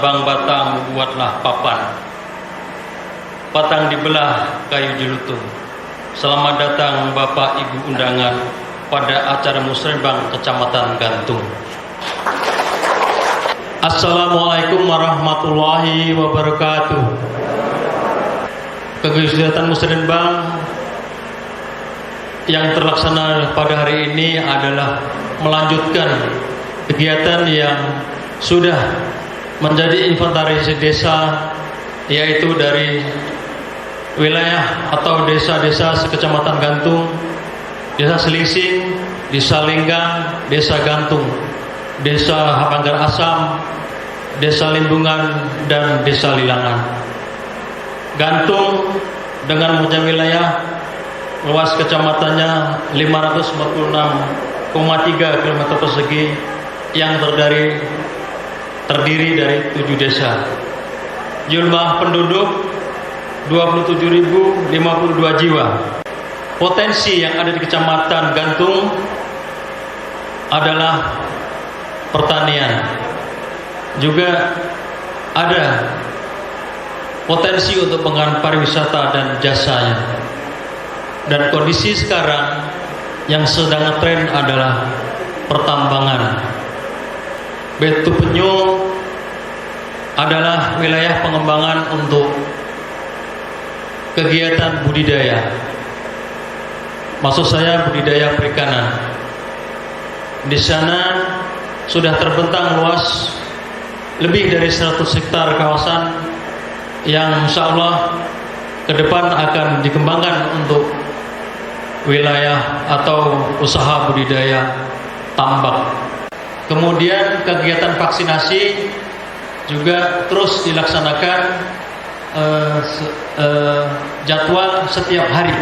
menebang batang buatlah papan, batang dibelah kayu jelutung. Selamat datang Bapak Ibu undangan pada acara Musrembang Kecamatan Gantung. Assalamualaikum warahmatullahi wabarakatuh. Kegiatan Musrembang yang terlaksana pada hari ini adalah melanjutkan kegiatan yang sudah menjadi inventarisasi desa, yaitu dari wilayah atau desa-desa sekecamatan Gantung, Desa Selingsing, Desa Lenggang, Desa Gantung, Desa Hapanggar Asam, Desa Lindungan, dan Desa Lilangan. Gantung dengan mempunyai wilayah luas kecamatannya 546,3 km persegi yang terdiri dari 7 desa. Jumlah penduduk 27.052 jiwa. Potensi yang ada di Kecamatan Gantung adalah pertanian. Juga ada potensi untuk pengembangan pariwisata dan jasanya. Dan kondisi sekarang yang sedang ngetren adalah pertambangan. Betu Penyu adalah wilayah pengembangan untuk kegiatan budidaya. Maksud saya budidaya perikanan. Di sana sudah terbentang luas lebih dari 100 hektar kawasan yang insya Allah ke depan akan dikembangkan untuk wilayah atau usaha budidaya tambak. Kemudian kegiatan vaksinasi juga terus dilaksanakan, jadwal setiap hari.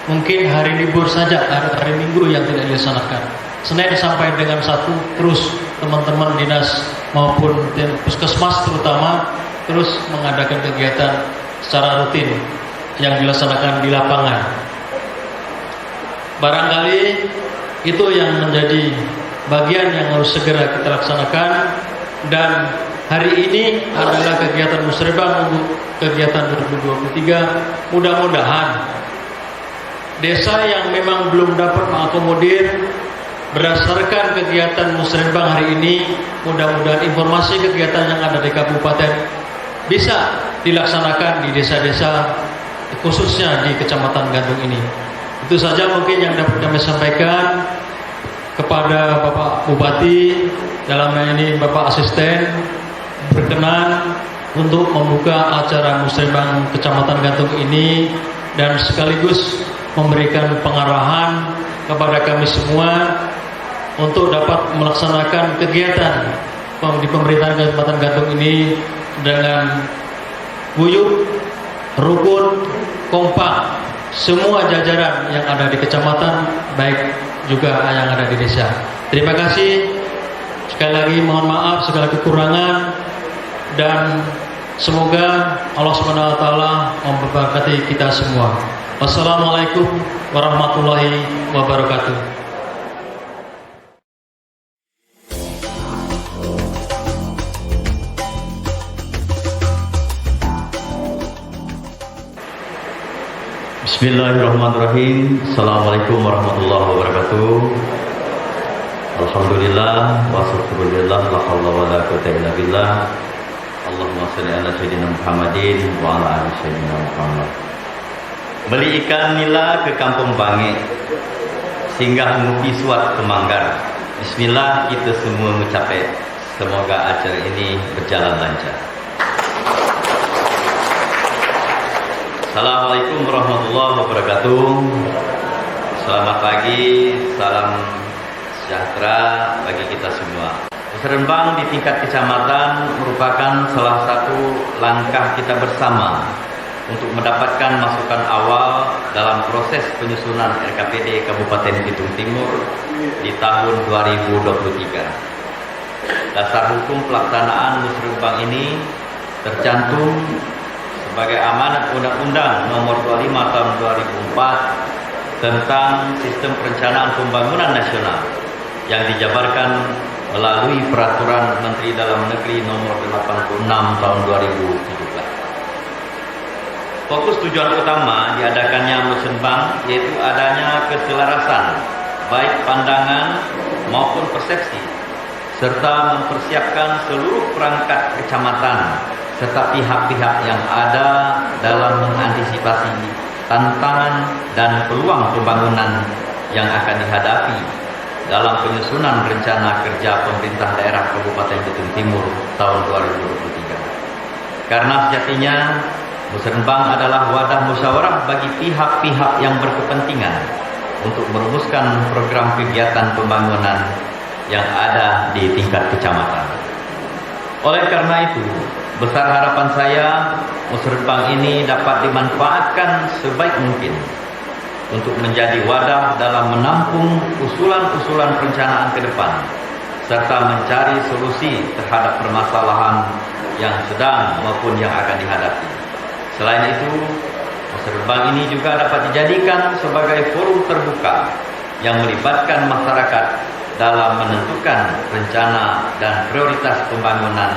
Mungkin hari libur saja, hari Minggu yang tidak dilaksanakan. Senin sampai dengan Sabtu terus teman-teman dinas maupun puskesmas terutama terus mengadakan kegiatan secara rutin yang dilaksanakan di lapangan. Barangkali itu yang menjadi bagian yang harus segera kita laksanakan. Dan hari ini adalah kegiatan Musrembang untuk kegiatan 2023. Mudah-mudahan desa yang memang belum dapat mengakomodir berdasarkan kegiatan Musrembang hari ini, mudah-mudahan informasi kegiatan yang ada di kabupaten bisa dilaksanakan di desa-desa, khususnya di Kecamatan Gantung ini. Itu saja mungkin yang dapat kami sampaikan kepada Bapak Bupati, dalam hal ini Bapak Asisten, berkenan untuk membuka acara Musrembang Kecamatan Gantung ini dan sekaligus memberikan pengarahan kepada kami semua untuk dapat melaksanakan kegiatan di pemerintahan Kecamatan Gantung ini dengan guyup, rukun, kompak, semua jajaran yang ada di kecamatan, baik juga yang ada di desa. Terima kasih. Sekali lagi mohon maaf segala kekurangan, dan semoga Allah Subhanahu wa taala memberkati kita semua. Wassalamualaikum warahmatullahi wabarakatuh. Bismillahirrahmanirrahim. Assalamualaikum warahmatullahi wabarakatuh. Alhamdulillah wa syukurillah, la haula wa la quwwata illa billah. Allahumma shalli ala sayyidina Muhammadin wa ala ali sayyidina Muhammad. Beli ikan nila ke Kampung Bange, singgah ngupi suat ke Manggar. Bismillah, kita semua mencapai. Semoga acara ini berjalan lancar. Assalamualaikum warahmatullahi wabarakatuh. Selamat pagi, salam sejahtera bagi kita semua. Musrembang di tingkat kecamatan merupakan salah satu langkah kita bersama untuk mendapatkan masukan awal dalam proses penyusunan RKPD Kabupaten Bitung Timur di tahun 2023. Dasar hukum pelaksanaan Musrembang ini tercantum sebagai amanat Undang-Undang Nomor 25 Tahun 2004 tentang Sistem Perencanaan Pembangunan Nasional yang dijabarkan melalui Peraturan Menteri Dalam Negeri Nomor 86 Tahun 2017. Fokus tujuan utama diadakannya musrenbang yaitu adanya keselarasan baik pandangan maupun persepsi serta mempersiapkan seluruh perangkat kecamatan serta pihak-pihak yang ada dalam mengantisipasi tantangan dan peluang pembangunan yang akan dihadapi dalam penyusunan rencana kerja pemerintah daerah Kabupaten Bitung Timur tahun 2023. Karena sejatinya musrenbang adalah wadah musyawarah bagi pihak-pihak yang berkepentingan untuk merumuskan program kegiatan pembangunan yang ada di tingkat kecamatan. Oleh karena itu, besar harapan saya musrenbang ini dapat dimanfaatkan sebaik mungkin untuk menjadi wadah dalam menampung usulan-usulan perencanaan ke depan serta mencari solusi terhadap permasalahan yang sedang maupun yang akan dihadapi. Selain itu, musrenbang ini juga dapat dijadikan sebagai forum terbuka yang melibatkan masyarakat dalam menentukan rencana dan prioritas pembangunan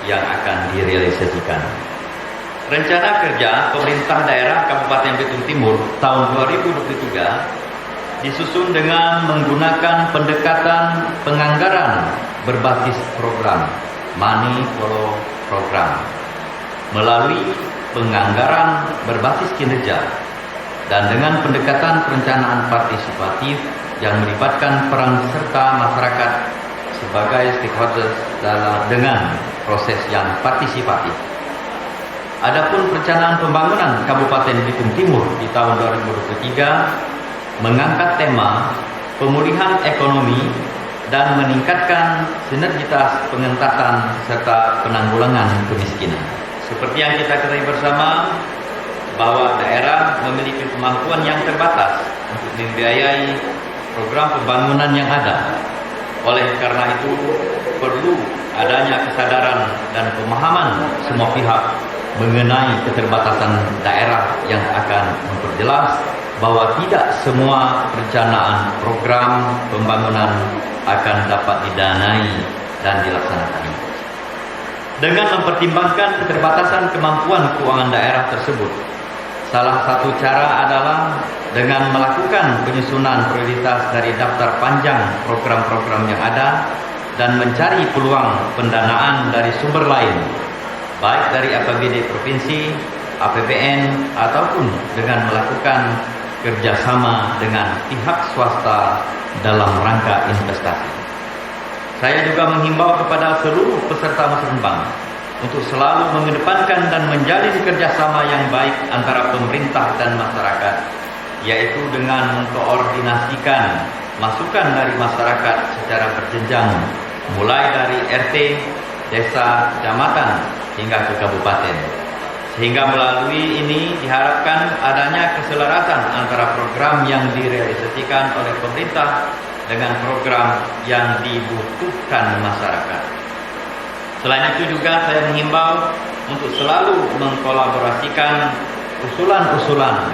yang akan direalisasikan. Rencana kerja pemerintah daerah Kabupaten Bitung Timur tahun 2023 disusun dengan menggunakan pendekatan penganggaran berbasis program, money follow program, melalui penganggaran berbasis kinerja dan dengan pendekatan perencanaan partisipatif yang melibatkan peran serta masyarakat sebagai stakeholders dengan proses yang partisipatif. Adapun perencanaan pembangunan Kabupaten Bitung Timur di tahun 2023 mengangkat tema pemulihan ekonomi dan meningkatkan sinergitas pengentasan serta penanggulangan kemiskinan. Seperti yang kita ketahui bersama bahwa daerah memiliki kemampuan yang terbatas untuk membiayai program pembangunan yang ada. Oleh karena itu, perlu adanya kesadaran dan pemahaman semua pihak mengenai keterbatasan daerah yang akan memperjelas bahwa tidak semua perencanaan program pembangunan akan dapat didanai dan dilaksanakan. Dengan mempertimbangkan keterbatasan kemampuan keuangan daerah tersebut, salah satu cara adalah dengan melakukan penyusunan prioritas dari daftar panjang program-program yang ada dan mencari peluang pendanaan dari sumber lain, baik dari APBD provinsi, APBN, ataupun dengan melakukan kerjasama dengan pihak swasta dalam rangka investasi. Saya juga menghimbau kepada seluruh peserta musrenbang untuk selalu mengedepankan dan menjalin kerjasama yang baik antara pemerintah dan masyarakat, yaitu dengan mengkoordinasikan masukan dari masyarakat secara berjenjang, mulai dari RT, desa, kecamatan, hingga ke kabupaten. Sehingga melalui ini diharapkan adanya keselarasan antara program yang direalisasikan oleh pemerintah dengan program yang dibutuhkan masyarakat. Selain itu juga saya menghimbau untuk selalu mengkolaborasikan usulan-usulan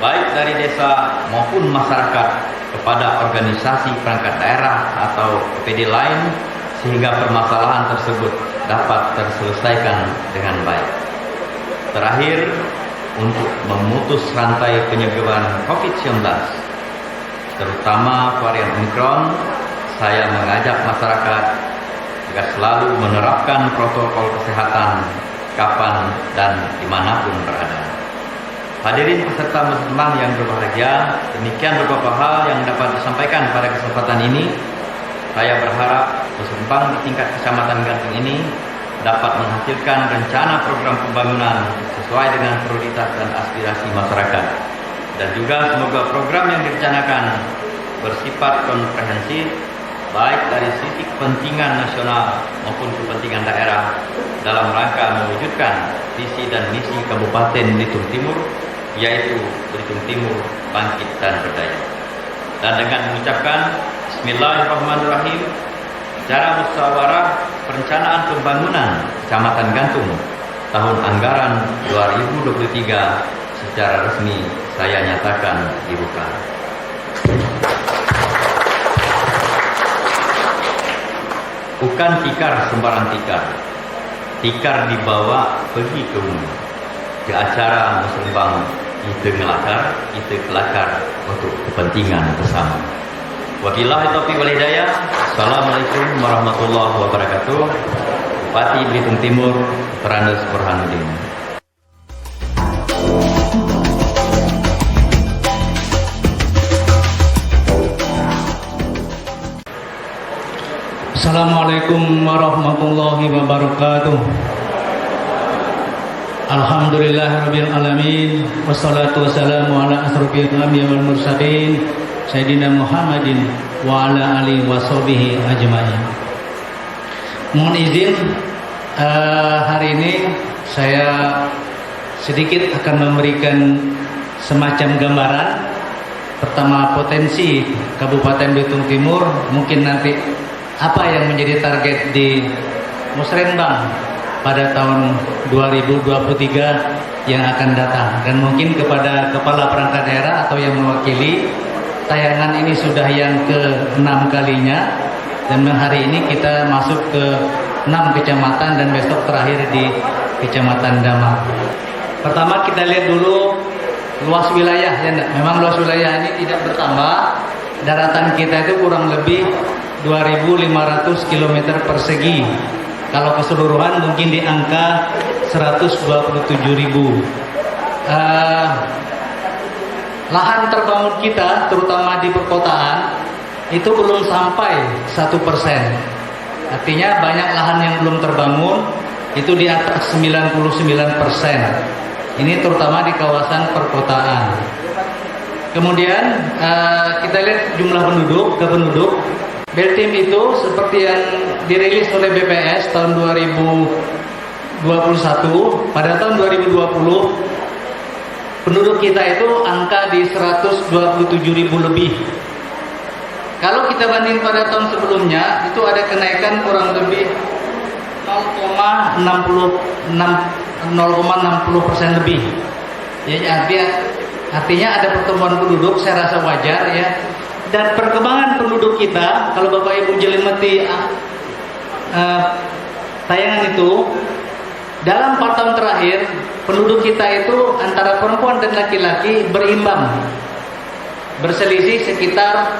baik dari desa maupun masyarakat kepada organisasi perangkat daerah atau OPD lain sehingga permasalahan tersebut dapat terselesaikan dengan baik. Terakhir, untuk memutus rantai penyebaran COVID-19 terutama varian Omicron, saya mengajak masyarakat agar selalu menerapkan protokol kesehatan kapan dan dimanapun berada. Hadirin peserta musrenbang yang berbahagia, demikian beberapa hal yang dapat disampaikan pada kesempatan ini. Saya berharap musrenbang di tingkat kecamatan Gantung ini dapat menghasilkan rencana program pembangunan sesuai dengan prioritas dan aspirasi masyarakat. Dan juga semoga program yang direncanakan bersifat komprehensif baik dari sisi kepentingan nasional maupun kepentingan daerah dalam rangka mewujudkan visi dan misi Kabupaten Bitung Timur, yaitu Bitung Timur bangkit dan berdaya. Dan dengan mengucapkan Bismillahirrahmanirrahim, acara musyawarah perencanaan pembangunan Kecamatan Gantung tahun anggaran 2023 secara resmi saya nyatakan dibuka. bukan tikar sembarang tikar. Tikar dibawa pergi ke acara muslimbang, kita ngelakar, kita kelakar untuk kepentingan bersama. Wabillahi taufiq wal hidayah. Assalamualaikum warahmatullahi wabarakatuh. Bupati Belitung Timur, Randes Burhanuddin. Assalamualaikum warahmatullahi wabarakatuh. Alhamdulillahirabbil alamin, wassalatu wassalamu ala asrofil anbiya'i wal mursalin sayyidina Muhammadin wa ala alihi washabihi ajmain. Mohon izin, hari ini saya sedikit akan memberikan semacam gambaran. Pertama, potensi Kabupaten Belitung Timur, mungkin nanti apa yang menjadi target di Musrenbang pada tahun 2023 yang akan datang, dan mungkin kepada kepala perangkat daerah atau yang mewakili. Tayangan ini sudah yang ke-6 kalinya, dan hari ini kita masuk ke 6 kecamatan dan besok terakhir di Kecamatan Damak. Pertama kita lihat dulu luas wilayah, ya enggak? Memang luas wilayah ini tidak bertambah. Daratan kita itu kurang lebih 2.500 km persegi. Kalau keseluruhan mungkin di angka 127.000. Lahan terbangun kita, terutama di perkotaan, itu belum sampai 1%. Artinya banyak lahan yang belum terbangun, itu di atas 99%. Ini terutama di kawasan perkotaan. Kemudian kita lihat jumlah penduduk. Beltim itu seperti yang dirilis oleh BPS tahun 2021, pada tahun 2020 penduduk kita itu angka di 127.000 lebih. Kalau kita banding pada tahun sebelumnya, itu ada kenaikan kurang lebih 0,60% lebih. Ya, artinya ada pertumbuhan penduduk, saya rasa wajar ya. Dan perkembangan penduduk kita, kalau Bapak Ibu jelimati tayangan itu, dalam 4 tahun terakhir penduduk kita itu antara perempuan dan laki-laki berimbang, berselisih sekitar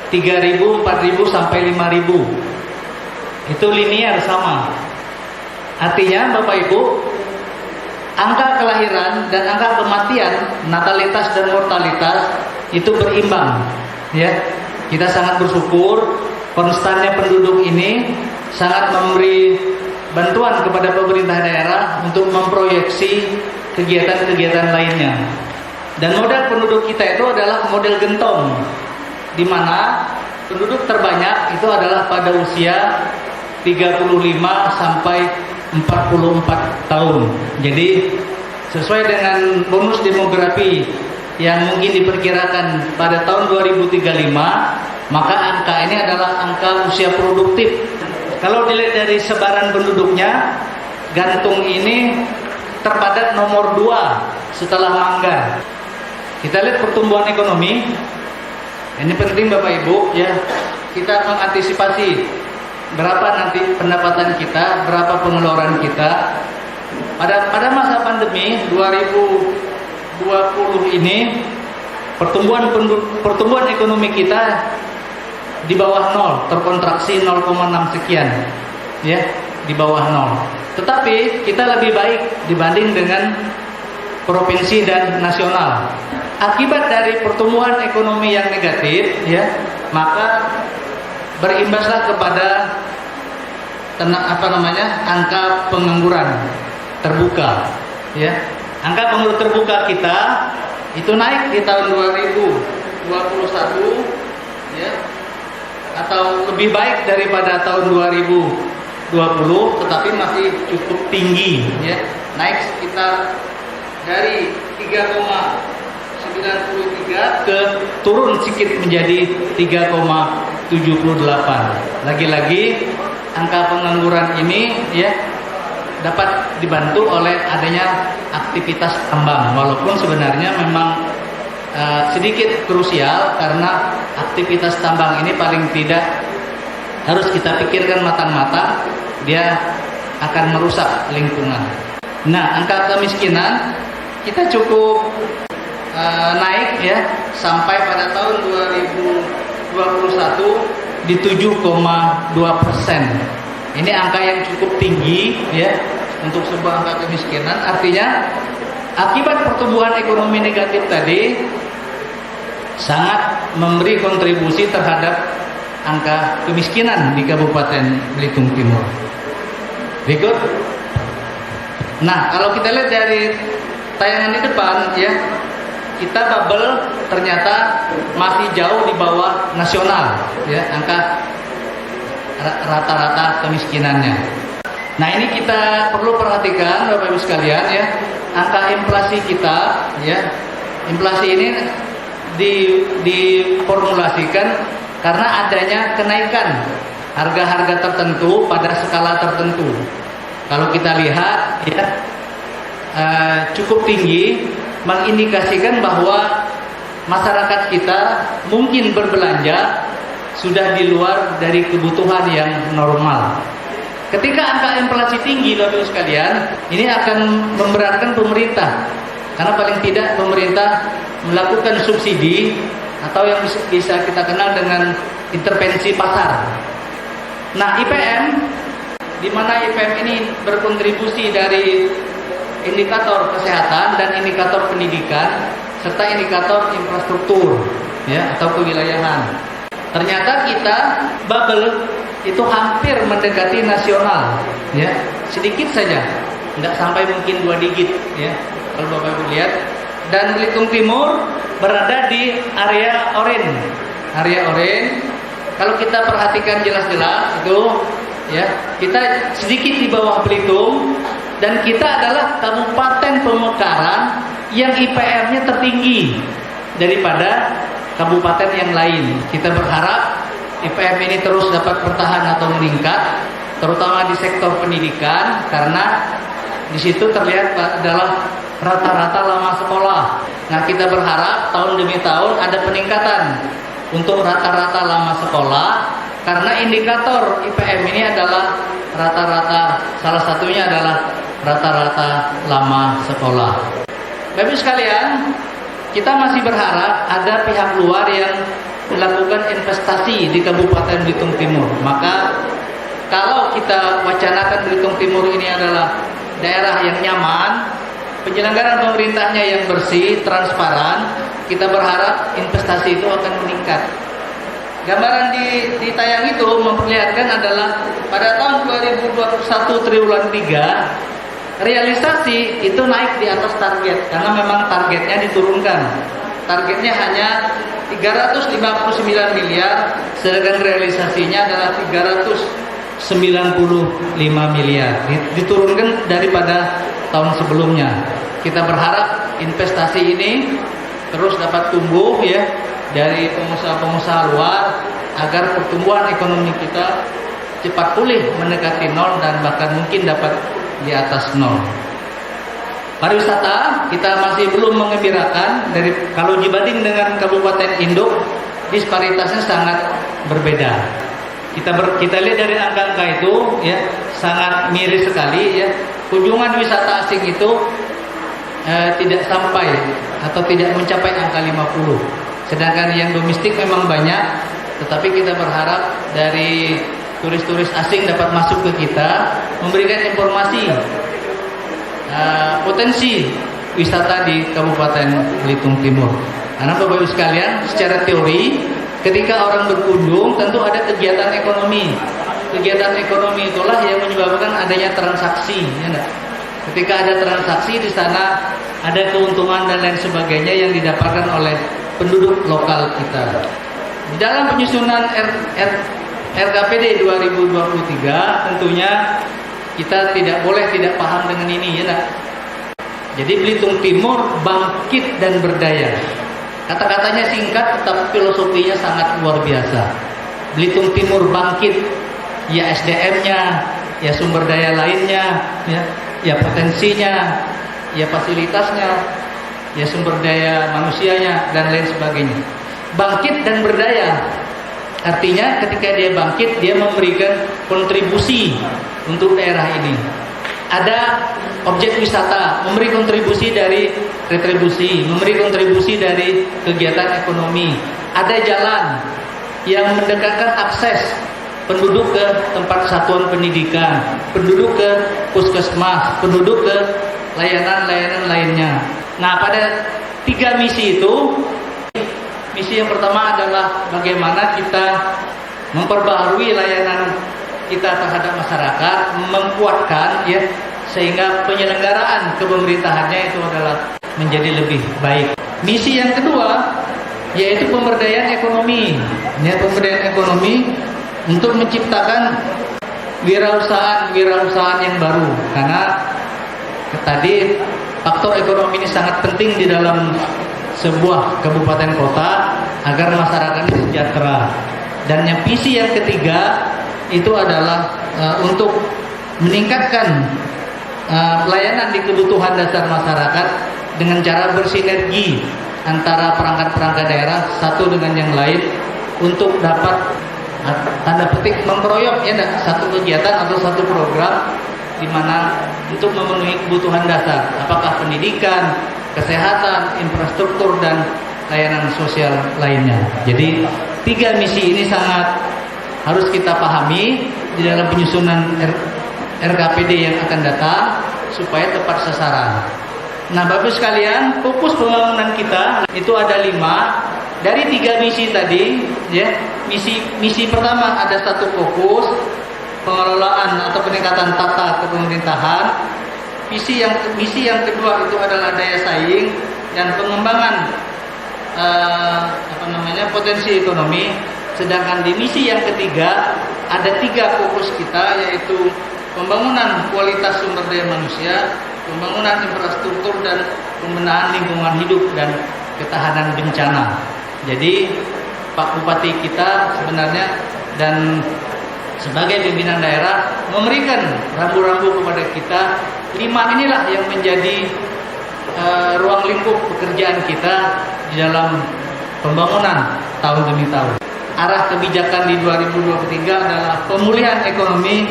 3.000, 4.000 sampai 5.000. Itu linear sama. Artinya Bapak Ibu, angka kelahiran dan angka kematian, natalitas dan mortalitas itu berimbang. Ya, kita sangat bersyukur konstannya penduduk ini sangat memberi bantuan kepada pemerintah daerah untuk memproyeksi kegiatan-kegiatan lainnya. Dan model penduduk kita itu adalah model gentong, di mana penduduk terbanyak itu adalah pada usia 35 sampai 44 tahun. Jadi sesuai dengan bonus demografi yang mungkin diperkirakan pada tahun 2035, maka angka ini adalah angka usia produktif. Kalau dilihat dari sebaran penduduknya, Gantung ini terpadat nomor 2 setelah Manggar. Kita lihat pertumbuhan ekonomi. Ini penting Bapak Ibu ya. Kita mengantisipasi berapa nanti pendapatan kita, berapa pengeluaran kita. Pada masa pandemi 2020 ini pertumbuhan ekonomi kita di bawah 0, terkontraksi 0,6 sekian, ya, di bawah 0. Tetapi kita lebih baik dibanding dengan provinsi dan nasional. Akibat dari pertumbuhan ekonomi yang negatif, ya, maka berimbaslah kepada angka pengangguran terbuka, ya. Angka pengangguran terbuka kita itu naik di tahun 2021, ya, atau lebih baik daripada tahun 2020, tetapi masih cukup tinggi, ya, naik sekitar dari 3,93 ke turun sedikit menjadi 3,78. Lagi-lagi angka pengangguran ini, ya, dapat dibantu oleh adanya aktivitas tambang, walaupun sebenarnya memang sedikit krusial karena aktivitas tambang ini paling tidak harus kita pikirkan matang-matang, dia akan merusak lingkungan. Nah, angka kemiskinan kita cukup naik ya, sampai pada tahun 2021 di 7,2%. Ini angka yang cukup tinggi ya untuk sebuah angka kemiskinan. Artinya akibat pertumbuhan ekonomi negatif tadi sangat memberi kontribusi terhadap angka kemiskinan di Kabupaten Belitung Timur. Berikut. Nah, kalau kita lihat dari tayangan di depan ya, kita bubble ternyata masih jauh di bawah nasional ya, angka rata-rata kemiskinannya. Nah, ini kita perlu perhatikan Bapak Ibu sekalian ya, angka inflasi kita ya. Inflasi ini diformulasikan karena adanya kenaikan harga-harga tertentu pada skala tertentu. Kalau kita lihat ya, cukup tinggi, mengindikasikan bahwa masyarakat kita mungkin berbelanja sudah di luar dari kebutuhan yang normal. Ketika angka inflasi tinggi, Bapak Ibu sekalian, ini akan memberatkan pemerintah, karena paling tidak pemerintah melakukan subsidi atau yang bisa kita kenal dengan intervensi pasar. Nah, IPM, di mana IPM ini berkontribusi dari indikator kesehatan dan indikator pendidikan serta indikator infrastruktur ya atau kewilayahan. Ternyata kita bubble itu hampir mendekati nasional ya, sedikit saja, nggak sampai mungkin 2 digit ya kalau Bapak Ibu lihat. Dan Belitung Timur berada di area oranye. Area oranye kalau kita perhatikan jelas-jelas itu ya, kita sedikit di bawah Belitung, dan kita adalah kabupaten pemekaran yang IPM-nya tertinggi daripada kabupaten yang lain. Kita berharap IPM ini terus dapat bertahan atau meningkat, terutama di sektor pendidikan, karena di situ terlihat adalah rata-rata lama sekolah. Nah, kita berharap tahun demi tahun ada peningkatan untuk rata-rata lama sekolah, karena indikator IPM ini adalah rata-rata, salah satunya adalah rata-rata lama sekolah. Bapak sekalian, kita masih berharap ada pihak luar yang melakukan investasi di Kabupaten Belitung Timur. Maka kalau kita wacanakan Belitung Timur ini adalah daerah yang nyaman, penyelenggaraan pemerintahnya yang bersih, transparan, kita berharap investasi itu akan meningkat. Gambaran di tayang itu memperlihatkan adalah pada tahun 2021 triwulan 3, realisasi itu naik di atas target karena memang targetnya diturunkan. Targetnya hanya 359 miliar, sedangkan realisasinya adalah 395 miliar. Diturunkan daripada tahun sebelumnya. Kita berharap investasi ini terus dapat tumbuh ya dari pengusaha-pengusaha luar, agar pertumbuhan ekonomi kita cepat pulih mendekati nol dan bahkan mungkin dapat di atas nol. Pariwisata kita masih belum mengembirakan, dari kalau dibanding dengan Kabupaten Induk disparitasnya sangat berbeda. Kita lihat dari angka-angka itu ya sangat miris sekali ya. Kunjungan wisata asing itu tidak sampai atau tidak mencapai angka 50. Sedangkan yang domestik memang banyak, tetapi kita berharap dari turis-turis asing dapat masuk ke kita, memberikan informasi potensi wisata di Kabupaten Belitung Timur. Karena Bapak Ibu sekalian, secara teori ketika orang berkunjung tentu ada kegiatan ekonomi. Kegiatan ekonomi itulah yang menyebabkan adanya transaksi, ya enggak? Ketika ada transaksi di sana ada keuntungan dan lain sebagainya yang didapatkan oleh penduduk lokal kita. Di dalam penyusunan RKPD 2023 tentunya kita tidak boleh tidak paham dengan ini, ya enggak? Jadi Belitung Timur bangkit dan berdaya. Kata-katanya singkat tetapi filosofinya sangat luar biasa. Belitung Timur bangkit, ya SDM-nya, ya sumber daya lainnya, ya potensinya, ya fasilitasnya, ya sumber daya manusianya dan lain sebagainya. Bangkit dan berdaya. Artinya ketika dia bangkit, dia memberikan kontribusi untuk daerah ini. Ada objek wisata, memberi kontribusi dari retribusi, memberi kontribusi dari kegiatan ekonomi. Ada jalan yang mendekatkan akses penduduk ke tempat satuan pendidikan, penduduk ke puskesmas, penduduk ke layanan-layanan lainnya. Nah, pada 3 misi itu, misi yang pertama adalah bagaimana kita memperbaharui layanan kita terhadap masyarakat, memkuatkan ya, sehingga penyelenggaraan kepemerintahannya itu adalah menjadi lebih baik. Misi yang kedua yaitu pemberdayaan ekonomi, ya, pemberdayaan ekonomi untuk menciptakan wirausahaan yang baru, karena tadi faktor ekonomi ini sangat penting di dalam sebuah kabupaten kota agar masyarakatnya sejahtera. Dan yang visi yang ketiga itu adalah untuk meningkatkan pelayanan di kebutuhan dasar masyarakat dengan cara bersinergi antara perangkat-perangkat daerah satu dengan yang lain untuk dapat tanda petik mengkeroyok ya satu kegiatan atau satu program di mana untuk memenuhi kebutuhan dasar, apakah pendidikan, kesehatan, infrastruktur dan layanan sosial lainnya. Jadi 3 misi ini sangat harus kita pahami di dalam penyusunan RKPD yang akan datang supaya tepat sasaran. Nah, Bapak sekalian, fokus pembangunan kita itu ada 5 dari 3 misi tadi. Ya, misi pertama ada satu fokus pengelolaan atau peningkatan tata kepemerintahan. Misi yang kedua itu adalah daya saing dan pengembangan potensi ekonomi. Sedangkan di misi yang ketiga ada 3 fokus kita, yaitu pembangunan kualitas sumber daya manusia, pembangunan infrastruktur dan pembenahan lingkungan hidup dan ketahanan bencana. Jadi Pak Bupati kita sebenarnya dan sebagai pimpinan daerah memberikan rambu-rambu kepada kita. 5 inilah yang menjadi ruang lingkup pekerjaan kita di dalam pembangunan tahun demi tahun. Arah kebijakan di 2023 adalah pemulihan ekonomi,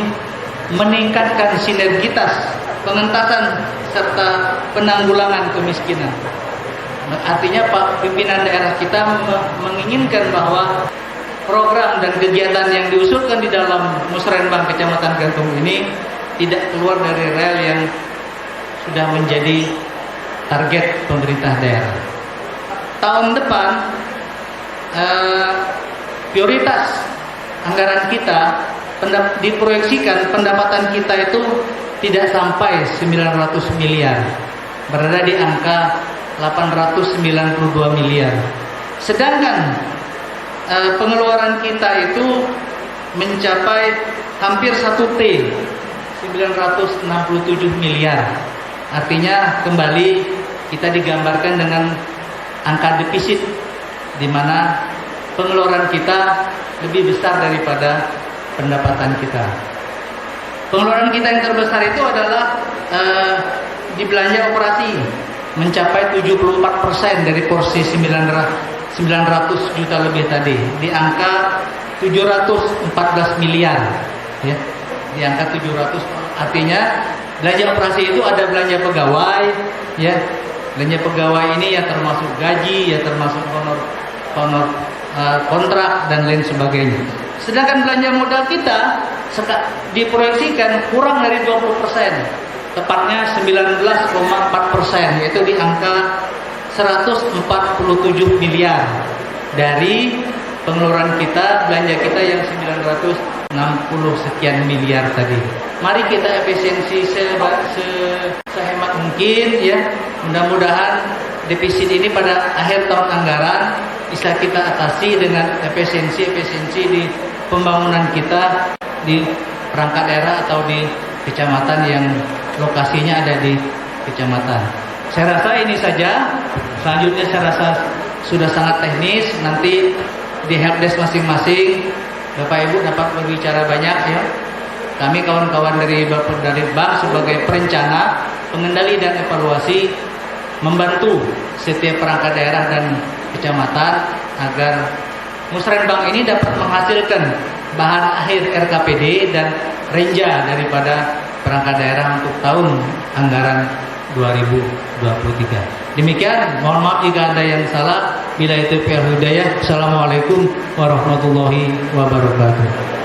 meningkatkan sinergitas, pengentasan serta penanggulangan kemiskinan. Artinya Pak pimpinan daerah kita menginginkan bahwa program dan kegiatan yang diusulkan di dalam Musrenbang Kecamatan Gantung ini tidak keluar dari rel yang sudah menjadi target pemerintah daerah. Tahun depan prioritas anggaran kita diproyeksikan pendapatan kita itu tidak sampai 900 miliar, berada di angka 892 miliar. Sedangkan pengeluaran kita itu mencapai hampir 1 T, 967 miliar. Artinya kembali kita digambarkan dengan angka defisit, di mana pengeluaran kita lebih besar daripada pendapatan kita. Pengeluaran kita yang terbesar itu adalah di belanja operasi, mencapai 74% dari porsi 900 juta lebih tadi, di angka 714 miliar, ya, di angka 700. Artinya belanja operasi itu ada belanja pegawai, ya, belanja pegawai ini ya termasuk gaji, ya termasuk honor kontrak dan lain sebagainya. Sedangkan belanja modal kita diproyeksikan kurang dari 20%, tepatnya 19,4%, yaitu di angka 147 miliar dari pengeluaran kita, belanja kita yang 960 sekian miliar tadi. Mari kita efisiensi sehemat mungkin, ya. Mudah-mudahan defisit ini pada akhir tahun anggaran bisa kita atasi dengan efisiensi di pembangunan kita di perangkat daerah atau di kecamatan yang lokasinya ada di kecamatan. Saya rasa ini saja. Selanjutnya saya rasa sudah sangat teknis. Nanti di helpdesk masing-masing Bapak Ibu dapat berbicara banyak, ya. Kami kawan-kawan dari Bank sebagai perencana, pengendali dan evaluasi membantu setiap perangkat daerah dan kecamatan agar Musrenbang ini dapat menghasilkan bahan akhir RKPD dan renja daripada perangkat daerah untuk tahun anggaran 2023. Demikian, mohon maaf jika ada yang salah. Bila itu hidayah. Assalamualaikum warahmatullahi wabarakatuh.